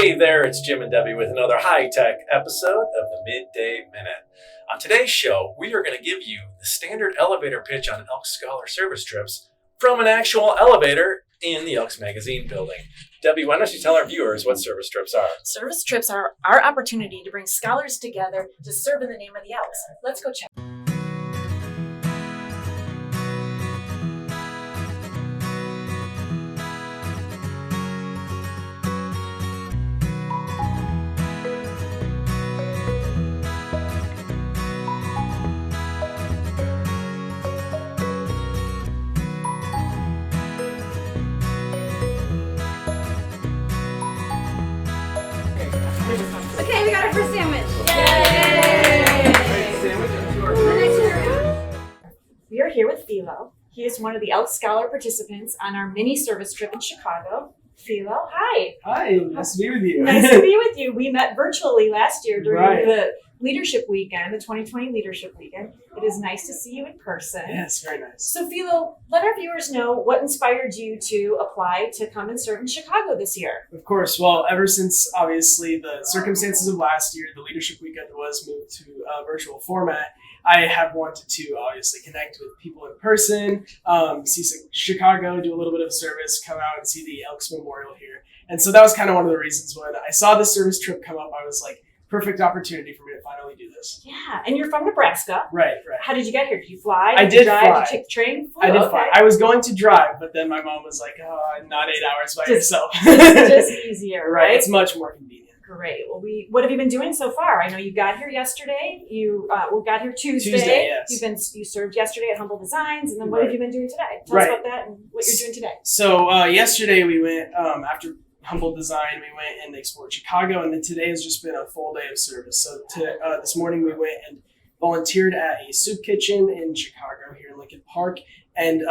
Hey there, it's Jim and Debbie with another high-tech episode of the Midday Minute. On today's show, we are going to give you the standard elevator pitch on Elks Scholar Service Trips from an actual elevator in the Elks Magazine building. Debbie, why don't you tell our viewers what service trips are? Service trips are our opportunity to bring scholars together to serve in the name of the Elks. Let's go check. Okay, we got our first sandwich. Yay! We are here with Philo. He is one of the Elks Scholar participants on our mini service trip in Chicago. Philo, hi. Hi, nice to be with you. Nice to be with you. We met virtually last year during Right. the leadership weekend, the 2020 leadership weekend. It is nice to see you in person. Yes, very nice. So Philo, let our viewers know what inspired you to apply to come and serve in Chicago this year. Of course. Well, ever since obviously the circumstances of last year, the leadership weekend was moved to a virtual format. I have wanted to obviously connect with people in person, see Chicago, do a little bit of service, come out and see the Elks Memorial here. And so that was kind of one of the reasons when I saw the service trip come up, I was like, perfect opportunity for me to finally do this. Yeah, and you're from Nebraska. Right. How did you get here? Did you fly? I you did drive? fly. Did you take the train? I did Okay. fly. I was going to drive, but then my mom was like, oh, not 8 hours by yourself. Just easier, right? It's much more convenient. Great. Well, what have you been doing so far? I know you got here yesterday. You got here Tuesday. Yes. You served yesterday at Humble Designs, and then what have you been doing today? Tell us about that and what you're doing today. So yesterday we went after Humble Design. We went and explored Chicago, and then today has just been a full day of service. So this morning we went and volunteered at a soup kitchen in Chicago here in Lincoln Park, and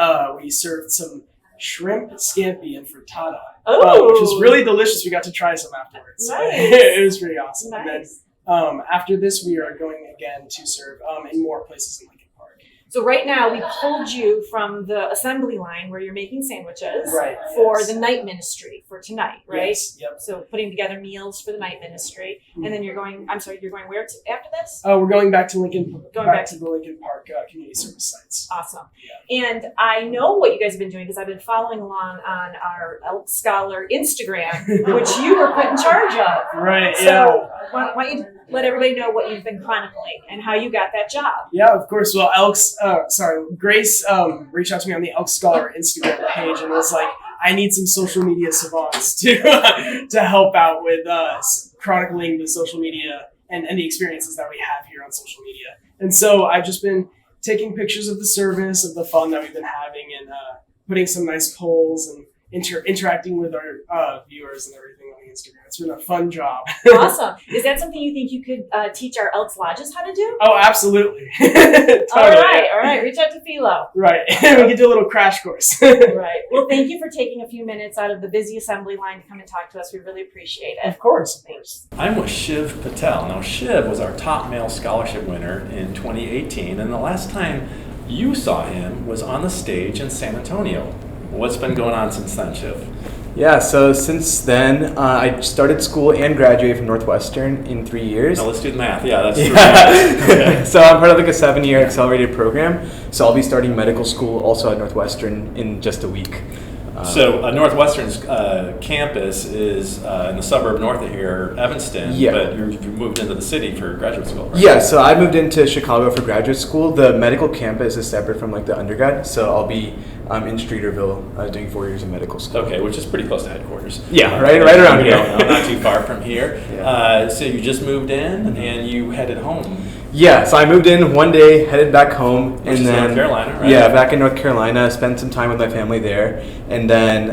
we served some shrimp scampi and frittata, which was really delicious. We got to try some afterwards. Nice. It was pretty awesome. Nice. And then after this, we are going again to serve in more places in Lincoln Park. So right now we pulled you from the assembly line where you're making sandwiches for the night ministry for tonight, right? Yes. Yep. So putting together meals for the night ministry, and then you're going where after this? We're going back to Lincoln. Back to the Lincoln Park community service sites. Awesome. Yeah. And I know what you guys have been doing because I've been following along on our Elks Scholar Instagram, which you were put in charge of. Right. So why don't you let everybody know what you've been chronicling and how you got that job? Yeah, of course. Well, Grace reached out to me on the Elks Scholar Instagram page and was like, I need some social media savants to help out with chronicling the social media and the experiences that we have here on social media. And so I've just been taking pictures of the service, of the fun that we've been having, and putting some nice polls and interacting with our viewers and everything on the Instagram. It's been a fun job. Awesome. Is that something you think you could teach our Elks Lodges how to do? Oh, absolutely. Totally. All right. Reach out to Philo. Right. We can do a little crash course. Right. Well, thank you for taking a few minutes out of the busy assembly line to come and talk to us. We really appreciate it. Of course. I'm with Shiv Patel. Now, Shiv was our top male scholarship winner in 2018, and the last time you saw him was on the stage in San Antonio. What's been going on since then, Shiv? Yeah, so since then, I started school and graduated from Northwestern in 3 years. Now let's do the math. Yeah, that's 3 Yeah. years. Okay. So I'm part of like a 7-year accelerated program. So I'll be starting medical school also at Northwestern in just a week. So Northwestern's campus is in the suburb north of here, Evanston, but you moved into the city for graduate school, right? Yeah, so I moved into Chicago for graduate school. The medical campus is separate from like the undergrad, so I'll be in Streeterville doing 4 years of medical school. Okay, which is pretty close to headquarters. Yeah, right around here. Not too far from here. Yeah. So you just moved in and you headed home. Yeah, so I moved in one day, headed back home, Which is North Carolina, right? Yeah, back in North Carolina, spent some time with my family there, and then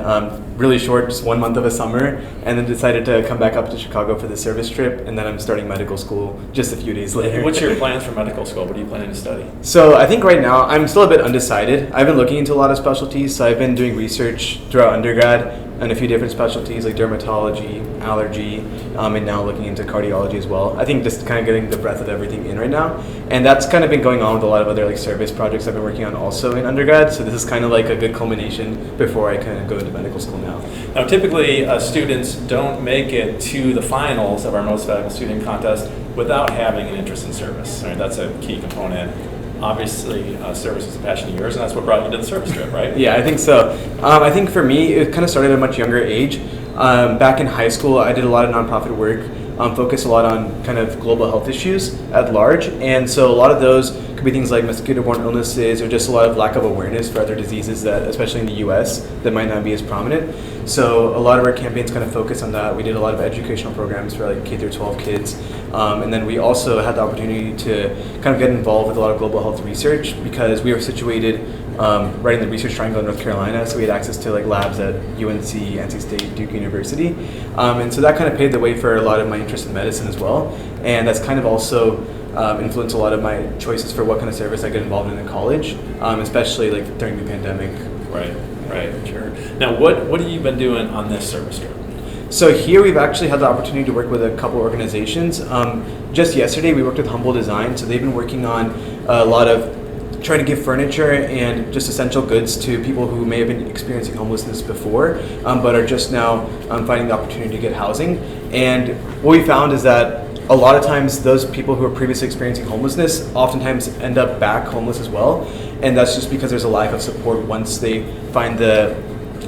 really short, just 1 month of a summer, and then decided to come back up to Chicago for the service trip, and then I'm starting medical school just a few days later. What's your plans for medical school? What are you planning to study? So I think right now I'm still a bit undecided. I've been looking into a lot of specialties, so I've been doing research throughout undergrad, in a few different specialties like dermatology, allergy, and now looking into cardiology as well. I think just kind of getting the breadth of everything in right now. And that's kind of been going on with a lot of other like service projects I've been working on also in undergrad. So this is kind of like a good culmination before I kind of go into medical school now. Now, typically, students don't make it to the finals of our Most Valuable Student contest without having an interest in service. Right? That's a key component. Obviously, service is a passion of yours, and that's what brought you to the service trip, right? Yeah, I think so. I think for me, it kind of started at a much younger age. Back in high school, I did a lot of nonprofit work, focused a lot on kind of global health issues at large. And so a lot of those could be things like mosquito-borne illnesses or just a lot of lack of awareness for other diseases that, especially in the US, that might not be as prominent. So a lot of our campaigns kind of focus on that. We did a lot of educational programs for like K through 12 kids. And then we also had the opportunity to kind of get involved with a lot of global health research because we were situated right in the Research Triangle in North Carolina, so we had access to like labs at UNC, NC State, Duke University, and so that kind of paved the way for a lot of my interest in medicine as well, and that's kind of also influenced a lot of my choices for what kind of service I get involved in college, especially like during the pandemic. Right, sure. Now, what have you been doing on this service trip? So here we've actually had the opportunity to work with a couple organizations. Just yesterday we worked with Humble Design, so they've been working on a lot of trying to give furniture and just essential goods to people who may have been experiencing homelessness before, but are just now finding the opportunity to get housing. And what we found is that a lot of times those people who are previously experiencing homelessness oftentimes end up back homeless as well. And that's just because there's a lack of support once they find the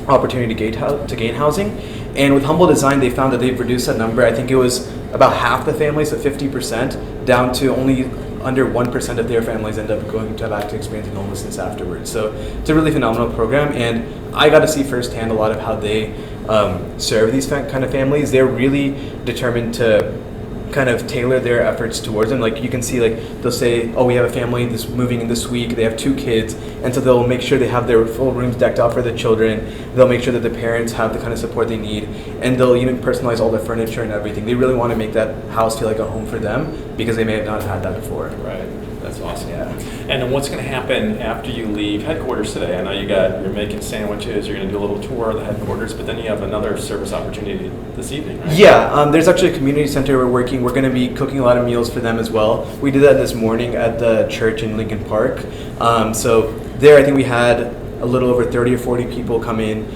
opportunity to gain housing. And with Humble Design, they found that they've reduced that number. I think it was about half the families, so 50%, down to only under 1% of their families end up going back to experiencing homelessness afterwards. So it's a really phenomenal program, and I got to see firsthand a lot of how they serve these kind of families. They're really determined to kind of tailor their efforts towards them. Like you can see, like they'll say, oh, we have a family that's moving in this week, they have 2 kids, and so they'll make sure they have their full rooms decked out for the children. They'll make sure that the parents have the kind of support they need, and they'll even personalize all the furniture and everything. They really want to make that house feel like a home for them because they may have not had that before. Right. That's awesome. Yeah. And then what's going to happen after you leave headquarters today? I know you're making sandwiches, you're going to do a little tour of the headquarters, but then you have another service opportunity this evening, right? Yeah, there's actually a community center we're working. We're going to be cooking a lot of meals for them as well. We did that this morning at the church in Lincoln Park. So there I think we had a little over 30 or 40 people come in.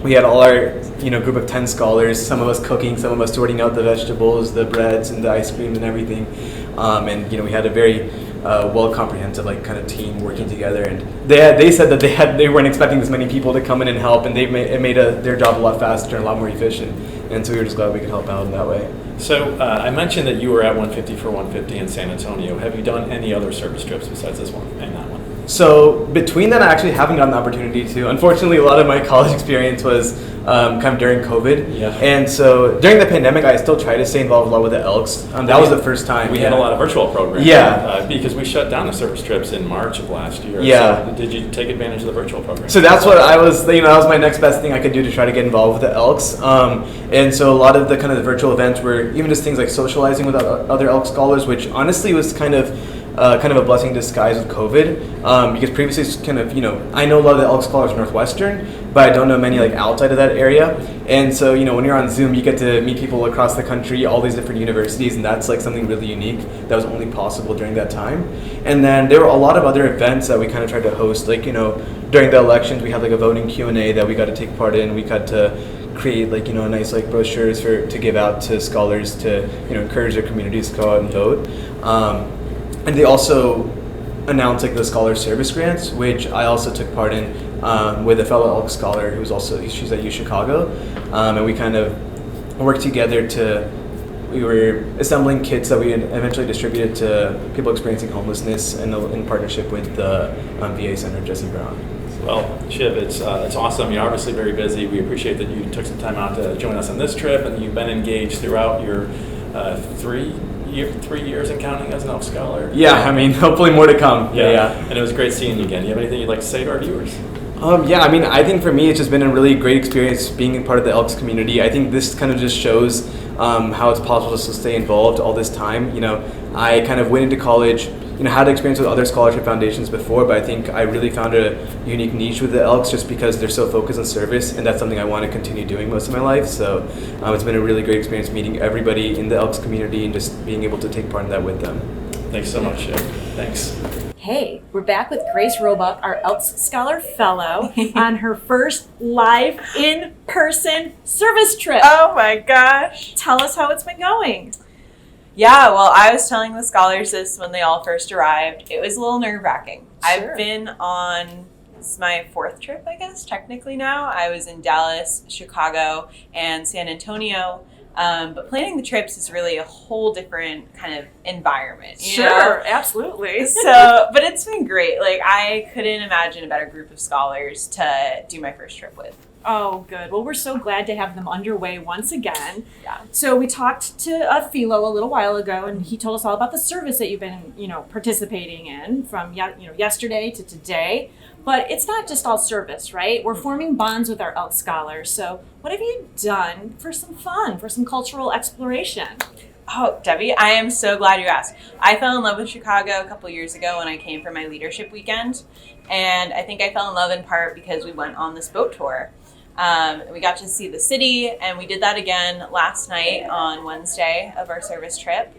We had all our group of 10 scholars, some of us cooking, some of us sorting out the vegetables, the breads, and the ice cream and everything. And we had a very well comprehensive kind of team working together. And they said that they weren't expecting this many people to come in and help, and it made their job a lot faster and a lot more efficient. And so we were just glad we could help out in that way. So I mentioned that you were at 150 for 150 in San Antonio. Have you done any other service trips besides this one and that one? So between that, I actually haven't gotten the opportunity to. Unfortunately, a lot of my college experience was kind of during COVID. Yeah. And so during the pandemic, I still try to stay involved a lot with the Elks. That was the first time. We had a lot of virtual programs. Yeah. Because we shut down the service trips in March of last year. Yeah. So did you take advantage of the virtual program? So that's what I was, that was my next best thing I could do to try to get involved with the Elks. And so a lot of the kind of the virtual events were even just things like socializing with other Elks scholars, which honestly was kind of a blessing in disguise with COVID, because previously it's kind of, I know a lot of the Elks Scholars Northwestern, but I don't know many outside of that area. And so, when you're on Zoom, you get to meet people across the country, all these different universities, and that's something really unique that was only possible during that time. And then there were a lot of other events that we kind of tried to host, during the elections, we had a voting Q&A that we got to take part in. We got to create a nice brochures to give out to scholars to encourage their communities to go out and vote. And they also announced the Scholar Service Grants, which I also took part in with a fellow Elks Scholar she's at U Chicago, and we kind of worked together we were assembling kits that we eventually distributed to people experiencing homelessness in partnership with the VA Center, Jesse Brown. Well, Shiv, it's awesome. You're obviously very busy. We appreciate that you took some time out to join us on this trip, and you've been engaged throughout your 3 years and counting as an Elks Scholar. Yeah, hopefully more to come. Yeah. And it was great seeing you again. You have anything you'd like to say to our viewers? I think for me it's just been a really great experience being part of the Elks community. I think this kind of just shows how it's possible to stay involved all this time. I kind of went into college, had experience with other scholarship foundations before, but I think I really found a unique niche with the Elks just because they're so focused on service, and that's something I want to continue doing most of my life. So it's been a really great experience meeting everybody in the Elks community and just being able to take part in that with them. Thanks so much, Shiv. Thanks. Hey, we're back with Grace Roebuck, our Elks Scholar Fellow, on her first live in-person service trip. Oh my gosh. Tell us how it's been going. Yeah, well, I was telling the scholars this when they all first arrived. It was a little nerve-wracking. Sure. I've been on, this is my 4th trip, I guess, technically now. I was in Dallas, Chicago, and San Antonio. But planning the trips is really a whole different kind of environment. You know? Absolutely. But it's been great. Like, I couldn't imagine a better group of scholars to do my first trip with. Oh, good. Well, we're so glad to have them underway once again. Yeah. So we talked to Philo a little while ago, and he told us all about the service that you've been, participating in from, yesterday to today. But it's not just all service, right? We're forming bonds with our Elks Scholars. So what have you done for some fun, for some cultural exploration? Oh, Debbie, I am so glad you asked. I fell in love with Chicago a couple years ago when I came for my leadership weekend. And I think I fell in love in part because we went on this boat tour. We got to see the city, and we did that again last night on Wednesday of our service trip.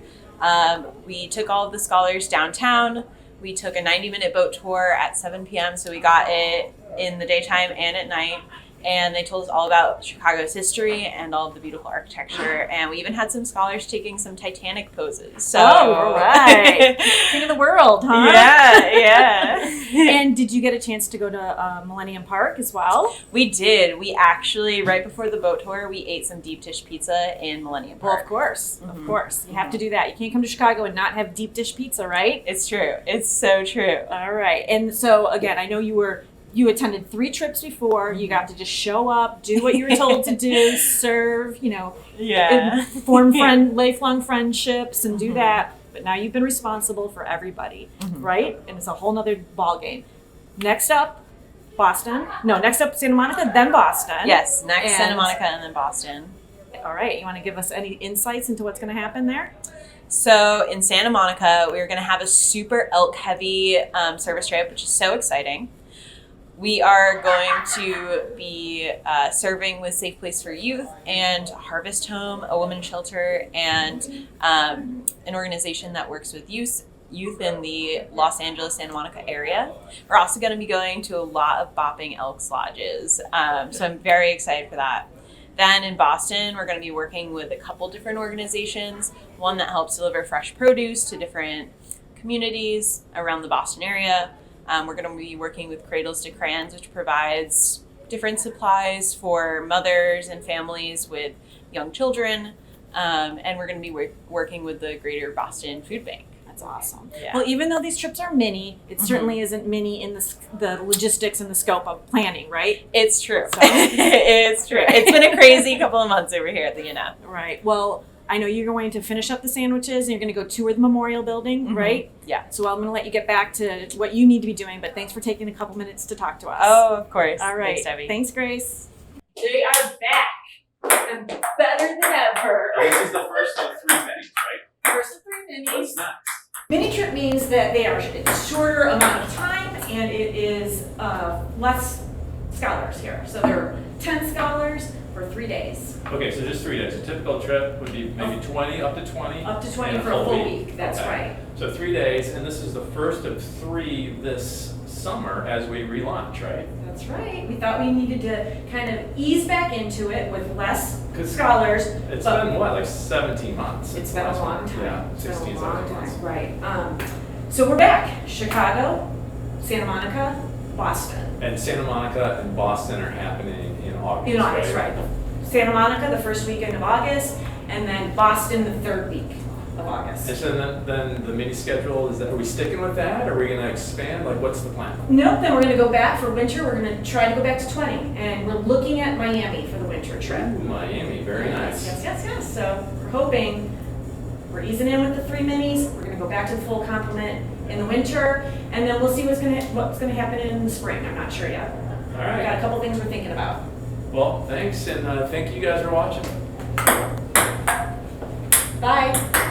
We took all of the scholars downtown. We took a 90-minute boat tour at 7 p.m., so we got it in the daytime and at night. And they told us all about Chicago's history and all of the beautiful architecture. And we even had some scholars taking some Titanic poses. So, all right. King of the world, huh? Yeah. And did you get a chance to go to Millennium Park as well? We did. We actually, right before the boat tour, we ate some deep dish pizza in Millennium Park. Well, of course. Of course. You have to do that. You can't come to Chicago and not have deep dish pizza, right? It's true. It's so true. All right. And so, again, I know you attended 3 trips before. You got to just show up, do what you were told to do, serve, form lifelong friendships and do that. But now you've been responsible for everybody, right? And it's a whole nother ball game. Next up, Boston. No, next up Santa Monica, then Boston. Yes, next Santa Monica and then Boston. All right. You want to give us any insights into what's going to happen there? So in Santa Monica, we're going to have a super elk-heavy service trip, which is so exciting. We are going to be serving with Safe Place for Youth and Harvest Home, a women's shelter, and an organization that works with youth in the Los Angeles, Santa Monica area. We're also going to be going to a lot of bopping Elks lodges. So I'm very excited for that. Then in Boston, we're going to be working with a couple different organizations, one that helps deliver fresh produce to different communities around the Boston area. We're going to be working with Cradles to Crayons, which provides different supplies for mothers and families with young children. And we're going to be working with the Greater Boston Food Bank. That's awesome. Yeah. Well, even though these trips are mini, it certainly isn't mini in the logistics and the scope of planning, right? It's true. So, it's true. It's been a crazy couple of months over here at the UNF. Right. Well, I know you're going to finish up the sandwiches and you're going to go tour the memorial building, right? Yeah. So I'm going to let you get back to what you need to be doing, but thanks for taking a couple minutes to talk to us. Oh, of course. All right. Thanks, Debbie. Thanks, Grace. They are back and better than ever. This is the first of 3 minis, right? First of 3 minis. What's next? Mini trip means that they are a shorter amount of time and it is less scholars here. So there are 10 scholars for 3 days. Okay, so just 3 days. A typical trip would be maybe 20, up to 20. Up to 20 and for a full week. That's right. So 3 days, and this is the first of 3 this summer as we relaunch, right? That's right. We thought we needed to kind of ease back into it with less scholars. It's been what, like 17 months? It's been a long time. Yeah, It's been 16, a long 17 months. time. Right. So we're back. Chicago, Santa Monica, Boston. And Santa Monica and Boston are happening in August. In August, right. Santa Monica the first weekend of August, and then Boston the third week of August. And so then the mini schedule, are we sticking with that? Or are we going to expand? Like, what's the plan? Nope, then we're going to go back for winter. We're going to try to go back to 20. And we're looking at Miami for the winter trip. Ooh, Miami, very nice. Yes. So we're hoping we're easing in with the 3 minis. We're going to go back to the full complement in the winter. And then we'll see what's going to happen in the spring. I'm not sure yet. All We got a right. couple things we're thinking about. Well, thanks, and thank you guys for watching. Bye.